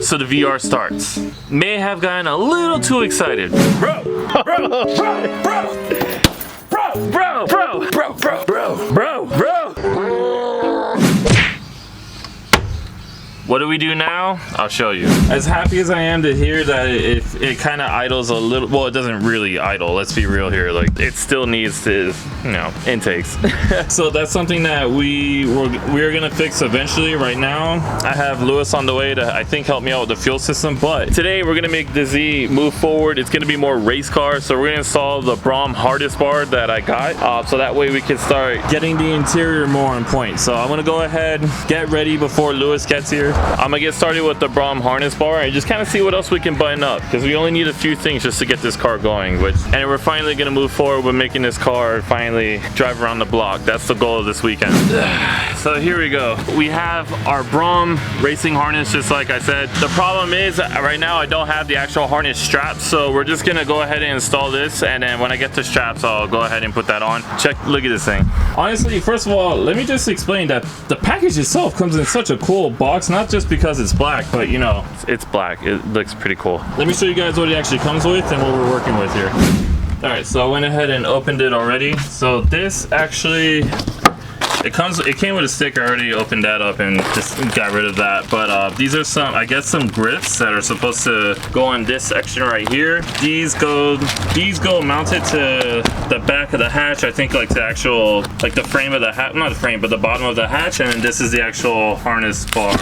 So the VR starts. May have gotten a little too excited. Bro. What do we do now? I'll show you. As happy as I am to hear that it kind of idles a little, well, it doesn't really idle, let's be real here. Like, it still needs to, you know, intakes. So that's something that we're gonna fix eventually. Right now, I have Lewis on the way to, I think, help me out with the fuel system. But today we're gonna make the Z move forward. It's gonna be more race car. So we're gonna install the Braum harness bar that I got. So that way we can start getting the interior more on point. So I'm gonna go ahead, get ready before Lewis gets here. I'm gonna get started with the Braum harness bar and just kind of see what else we can button up, because we only need a few things just to get this car going. And we're finally gonna move forward with making this car finally drive around the block. That's the goal of this weekend. So here we go. We have our Braum racing harness, just like I said. The problem is right now I don't have the actual harness straps, so we're just gonna go ahead and install this, and then when I get the straps, I'll go ahead and put that on. Look at this thing. Honestly, first of all, let me just explain that the package itself comes in such a cool box, not just because it's black, but you know, it's black. It looks pretty cool. Let me show you guys what it actually comes with and what we're working with here. All right, so I went ahead and opened it already. So this actually, it came with a sticker. I already opened that up and just got rid of that. But these are some grips that are supposed to go on this section right here. These go mounted to the back of the hatch. I think like the actual, like the frame of the hatch, not the frame, but the bottom of the hatch. And then this is the actual harness bar,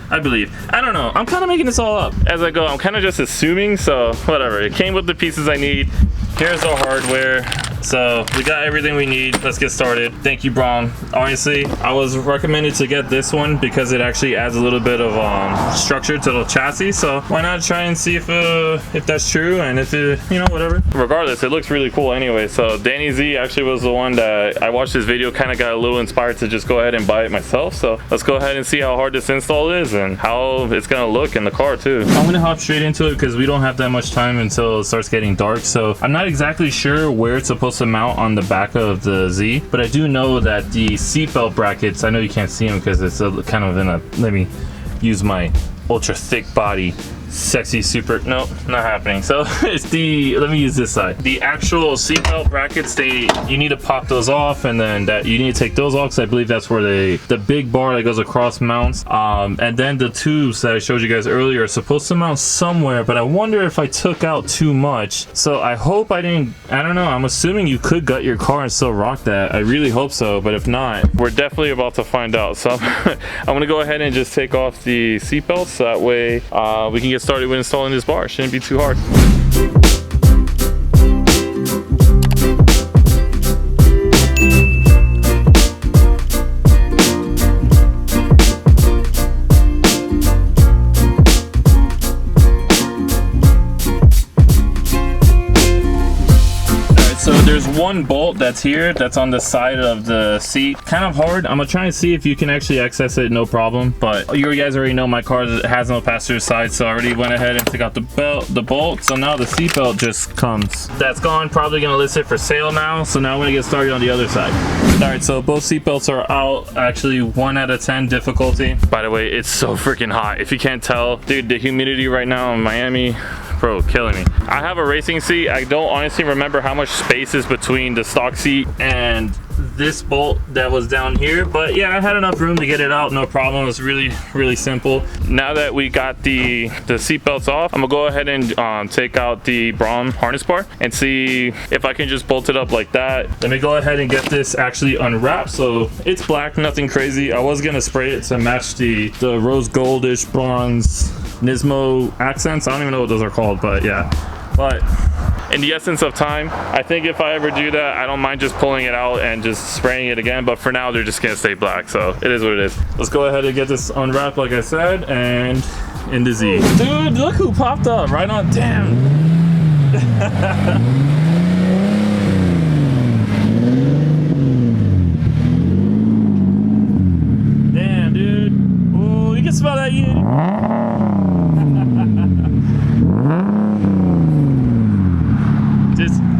I believe. I don't know. I'm kind of making this all up as I go. I'm kind of just assuming, so whatever. It came with the pieces I need. Here's the hardware. So we got everything we need. Let's get started. Thank you, Braum. Honestly, I was recommended to get this one because it actually adds a little bit of structure to the chassis. So why not try and see if that's true, and if it, you know, whatever. Regardless, it looks really cool anyway. So Danny Z actually was the one that I watched this video, kind of got a little inspired to just go ahead and buy it myself. So let's go ahead and see how hard this install is and how it's gonna look in the car too. I'm gonna hop straight into it because we don't have that much time until it starts getting dark. So I'm not exactly sure where it's supposed to mount on the back of the Z, but I do know that the seatbelt brackets, I know you can't see them because it's kind of in a, let me use my ultra thick body sexy super, nope, not happening. So it's the, let me use this side. The actual seatbelt brackets, you need to pop those off, and then you need to take those off because I believe that's where the big bar that goes across mounts. And then the tubes that I showed you guys earlier are supposed to mount somewhere, but I wonder if I took out too much. So I hope I didn't, I don't know, I'm assuming you could gut your car and still rock that. I really hope so, but if not, we're definitely about to find out. So I'm gonna go ahead and just take off the seatbelts, so that way we can get started with installing this bar. Shouldn't be too hard. So there's one bolt that's here, that's on the side of the seat. Kind of hard. I'm gonna try and see if you can actually access it, no problem. But you guys already know my car has no passenger side, so I already went ahead and took out the bolt. So now the seat belt just comes. That's gone. Probably gonna list it for sale now. So now I'm gonna get started on the other side. All right, so both seat belts are out. Actually, 1 out of 10 difficulty. By the way, it's so freaking hot. If you can't tell, dude, the humidity right now in Miami, bro, killing me. I have a racing seat. I don't honestly remember how much space is between the stock seat and this bolt that was down here, but yeah, I had enough room to get it out, no problem. It was really simple. Now that we got the seat belts off, I'm gonna go ahead and take out the Braum harness bar and see if I can just bolt it up like that. Let me go ahead and get this actually unwrapped. So it's black, nothing crazy. I was gonna spray it to match the rose goldish bronze Nismo accents. I don't even know what those are called, but yeah. But in the essence of time, I think if I ever do that, I don't mind just pulling it out and just spraying it again. But for now, they're just gonna stay black, so it is what it is. Let's go ahead and get this unwrapped, like I said, and into Z. Dude, look who popped up right on. Damn. Damn, dude. Oh, you can smell that Yeti.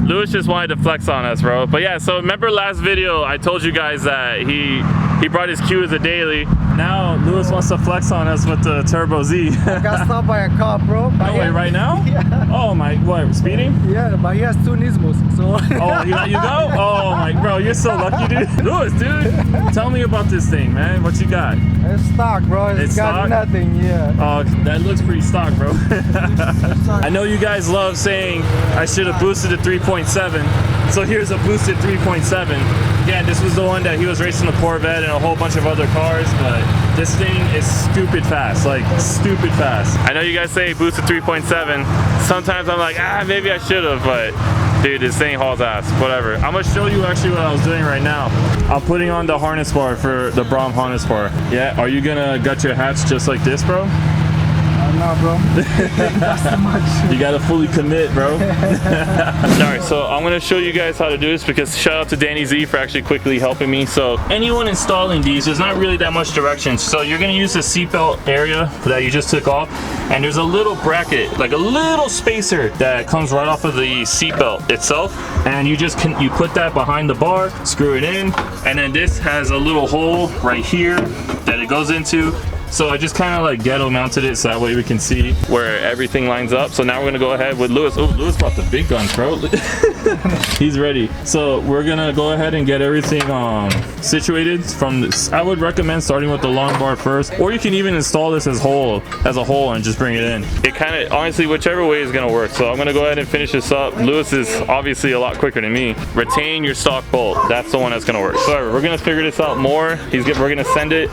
Lewis just wanted to flex on us, bro. But yeah, so remember last video I told you guys that he He brought his Q as a daily. Now Lewis wants to flex on us with the Turbo Z. I got stopped by a cop, bro. No way, right now? Yeah. Oh my, what, speeding? Yeah, but he has 2 Nismos, so. Oh, he let you go? Oh my, bro, you're so lucky, dude. Lewis, dude, tell me about this thing, man. What you got? It's stock, bro. It's got stock? nothing, yeah. Oh, that looks pretty stock, bro. I know you guys love saying I should have boosted to 3.7. So here's a boosted 3.7. Again, this was the one that he was racing the Corvette and a whole bunch of other cars, but this thing is stupid fast, like stupid fast. I know you guys say boosted 3.7. Sometimes I'm like, maybe I should have, but dude, this thing hauls ass, whatever. I'm gonna show you actually what I was doing right now. I'm putting on the harness bar for the Braum harness bar. Yeah, are you gonna gut your hatch just like this, bro? No, bro. That's too much. You gotta fully commit, bro. Alright, so I'm gonna show you guys how to do this because shout out to Danny Z for actually quickly helping me. So anyone installing these, there's not really that much direction. So you're gonna use the seatbelt area that you just took off, and there's a little bracket, like a little spacer that comes right off of the seatbelt itself, and you just you put that behind the bar, screw it in, and then this has a little hole right here that it goes into. So I just kind of like ghetto mounted it so that way we can see where everything lines up. So now we're gonna go ahead with Lewis. Oh, Lewis brought the big guns, bro. He's ready. So we're gonna go ahead and get everything situated from this. I would recommend starting with the long bar first, or you can even install this as a whole and just bring it in. It kind of, honestly, whichever way is gonna work. So I'm gonna go ahead and finish this up. Lewis is obviously a lot quicker than me. Retain your stock bolt. That's the one that's gonna work. So we're gonna figure this out more. We're gonna send it.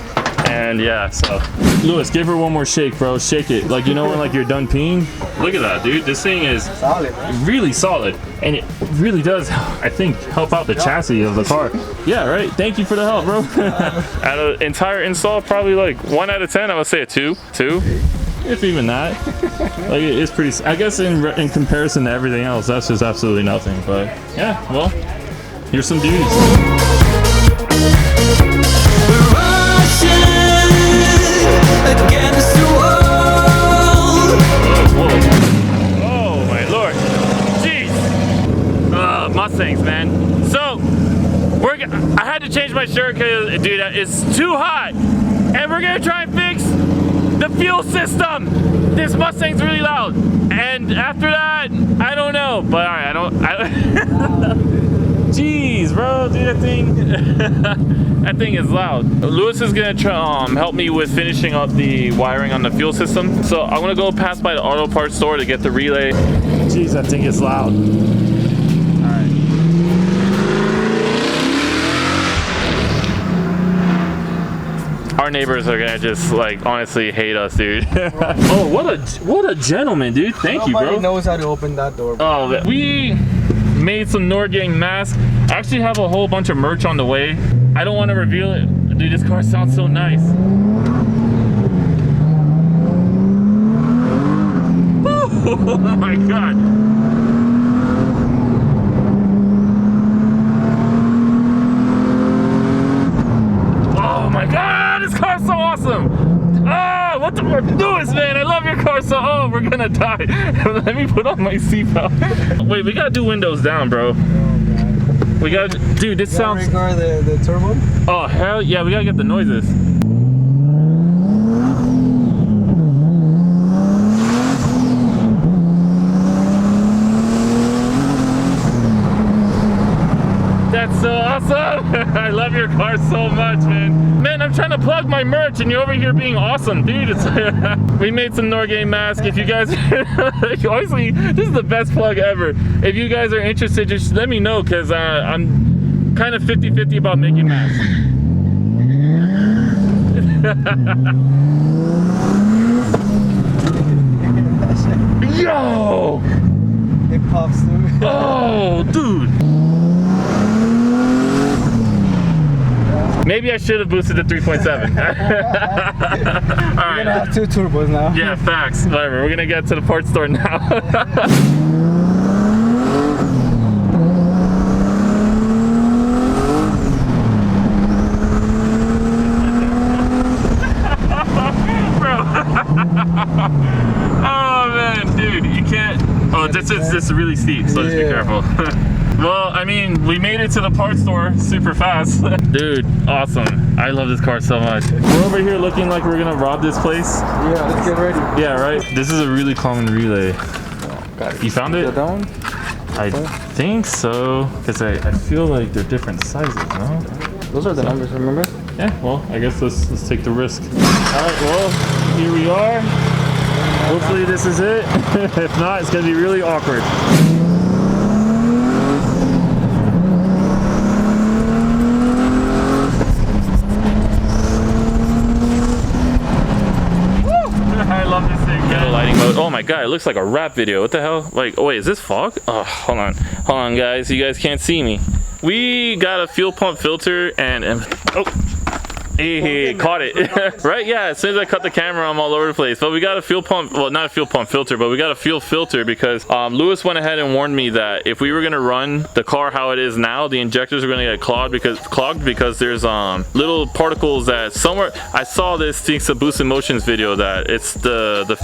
And yeah, so Lewis, give her one more shake, bro. Shake it, like you know when like you're done peeing. Look at that, dude. This thing is solid, really solid, and it really does, I think, help out the chassis of the car. Yeah, right. Thank you for the help, bro. Out of entire install, probably like 1 out of 10. I would say a 2. If even that. Like it's pretty. I guess in comparison to everything else, that's just absolutely nothing. But yeah, well, here's some duties. Against the world. Oh my lord, jeez. Mustangs, man. So I had to change my shirt because, dude, it's too hot, and we're gonna try and fix the fuel system. This Mustang's really loud, and after that, I don't know. But all right, jeez, bro, dude, that thing. That thing is loud. Lewis is gonna try, help me with finishing up the wiring on the fuel system. So I'm gonna go pass by the auto parts store to get the relay. Jeez, that thing is loud. All right. Our neighbors are gonna just like honestly hate us, dude. Oh, what a gentleman, dude. Thank you, bro. Nobody knows how to open that door, bro. Oh, we made some Noir.TM masks. I actually have a whole bunch of merch on the way. I don't want to reveal it. Dude, this car sounds so nice. Oh my god. Oh my god, this car's so awesome. Ah, what the fuck? Lewis, man, I love your car so. Oh, we're gonna die. Let me put on my seatbelt. Wait, we gotta do windows down, bro. We gotta, dude, this sounds. Record the turbo? Oh, hell yeah, we gotta get the noises. That's so awesome. I love your car so much, man. Man, I'm trying to plug my merch and you're over here being awesome, dude. It's we made some Noir.TM masks. If you guys, honestly, this is the best plug ever. If you guys are interested, just let me know, because I'm kind of 50-50 about making masks. Yo! It pops too. Oh, dude. Maybe I should have boosted to 3.7. All right. We're gonna have 2 turbos now. Yeah, facts. Whatever. We're gonna get to the parts store now. Bro. Oh man, dude, you can't. Oh, this is really steep, so just be careful. Well, I mean, we made it to the parts store super fast. Dude, awesome. I love this car so much. We're over here looking like we're gonna rob this place. Yeah, let's get ready. Yeah, right? This is a really common relay. Got it. You found it? That one? I think so, because I feel like they're different sizes, no? Those are the numbers, remember? Yeah, well, I guess let's take the risk. All right, well, here we are. Hopefully this is it. If not, it's gonna be really awkward. I love this thing. Get a lighting mode. Oh my god, it looks like a rap video. What the hell? Like, oh wait, is this fog? Oh, hold on, guys. You guys can't see me. We got a fuel pump filter and oh. Hey, caught it. Right? Yeah, as soon as I cut the camera, I'm all over the place. But we got a fuel pump, well, not a fuel pump filter, but we got a fuel filter because Lewis went ahead and warned me that if we were gonna run the car how it is now, the injectors are gonna get clogged because there's little particles that somewhere. I saw this thanks to Boost Emotions video that it's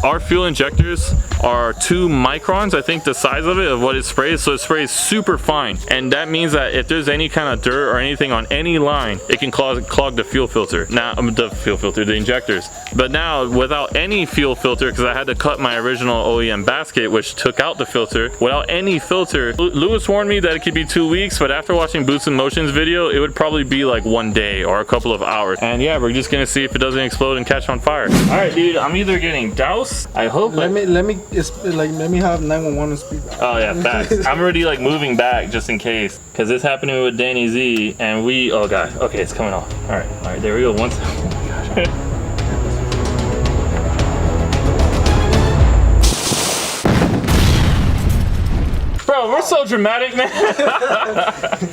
our fuel injectors are 2 microns, I think, the size of it of what it sprays, so it sprays super fine, and that means that if there's any kind of dirt or anything on any line, it can clog the fuel filter. Now the injectors. But now without any fuel filter, because I had to cut my original OEM basket, which took out the filter, without any filter, Lewis warned me that it could be 2 weeks, but after watching Boost Emotions video, it would probably be like 1 day or a couple of hours. And yeah, we're just gonna see if it doesn't explode and catch on fire. All right, dude, I'm either getting doused. I hope. Let me have 911 speed. Oh yeah, facts. I'm already like moving back just in case, because this happening with Danny Z, and oh god, okay, it's coming off. All right, there we go. Once. Oh my god. Bro, we're so dramatic, man.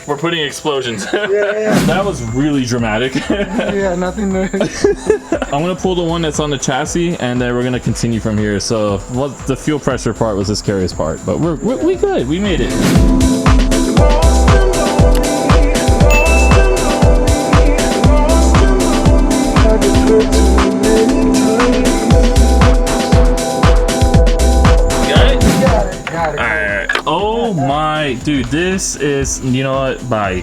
We're putting explosions. Yeah. That was really dramatic. Yeah, nothing there. I'm gonna pull the one that's on the chassis, and then we're gonna continue from here. So, the fuel pressure part was the scariest part, but we good. We made it. Oh my, dude, this is, you know what, bye.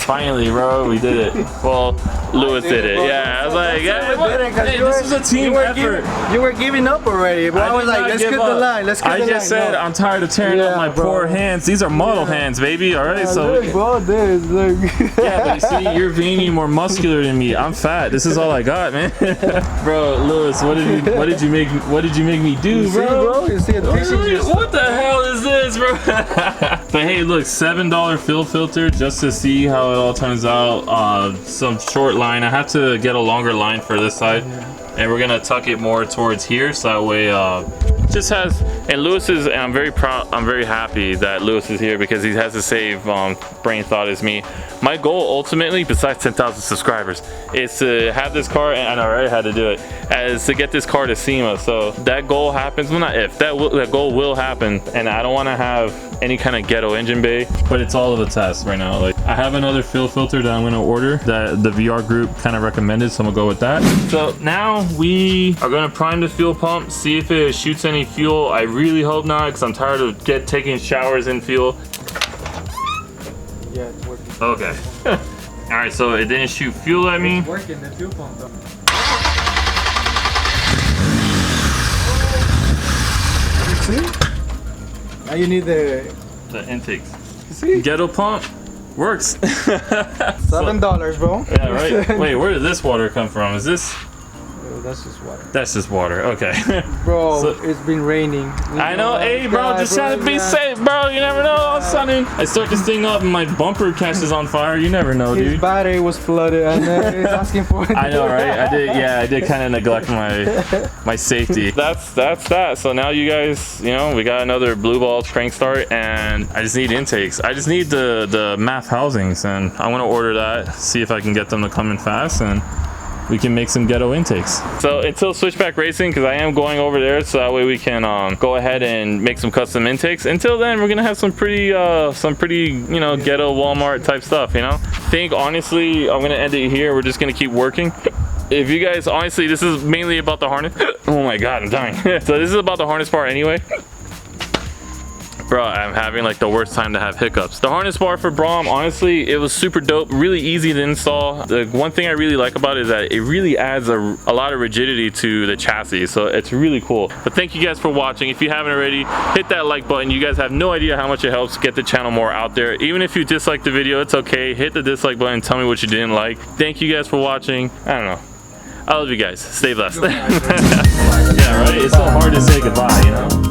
Finally, bro, we did it. Well, Lewis did it. Yeah, I was like, hey, this is a team effort. You were giving up already, but I was like, let's get the line. I just said, I'm tired of tearing up my poor hands. These are model hands, baby, all right? Yeah, so, look, bro, look. yeah, but you see, you're veiny, more muscular than me. I'm fat. This is all I got, man. Bro, Lewis, what did you make me do, bro? You see, What the hell is this, bro? But hey, look, $7 fill filter just to see how it all turns out. Some short line. I have to get a longer line for this side, and we're gonna tuck it more towards here, so that way just has. And I'm very proud. I'm very happy that Lewis is here because he has the same brain thought as me. My goal ultimately, besides 10,000 subscribers, is to have this car, and I already had to do it, is to get this car to SEMA. So that goal happens. Well, not if that goal will happen, and I don't want to have any kind of ghetto engine bay, but it's all of a test right now. Like, I have another fill filter that I'm going to order that the VR group kind of recommended, so I'm gonna go with that. So now we are going to prime the fuel pump, see if it shoots any fuel. I really hope not, because I'm tired of taking showers in fuel. Yeah, it's working. Okay. All right, so it didn't shoot fuel at me. It's working, the fuel pump though. See? Now you need the intakes. You see? Ghetto pump works. $7, bro. Yeah, right. Wait, where did this water come from? Is this? That's just water. That's just water. Okay. Bro, So, it's been raining. I know. Hey, bro, just trying to be safe, bro. You never know. All of a sudden, I start this thing up and my bumper catches on fire. You never know, His dude. battery was flooded and he's asking for it. I know, right? I did kind of neglect my safety. That's that. So now you guys, we got another blue ball crank start, and I just need intakes. I just need the MAF housings, and I want to order that. See if I can get them to come in fast, and we can make some ghetto intakes. So until Switchback Racing, because I am going over there, so that way we can go ahead and make some custom intakes. Until then, we're gonna have some pretty ghetto Walmart type stuff. I think honestly, I'm gonna end it here. We're just gonna keep working. If you guys, honestly, this is mainly about the harness. Oh my god, I'm dying. So this is about the harness part anyway. Bro, I'm having like the worst time to have hiccups. The harness bar for Braum, honestly, it was super dope, really easy to install. The one thing I really like about it is that it really adds a lot of rigidity to the chassis, so it's really cool. But thank you guys for watching. If you haven't already, hit that like button. You guys have no idea how much it helps get the channel more out there. Even if you dislike the video, it's okay. Hit the dislike button, tell me what you didn't like. Thank you guys for watching. I don't know. I love you guys. Stay blessed. Yeah, right? It's so hard to say goodbye, you know?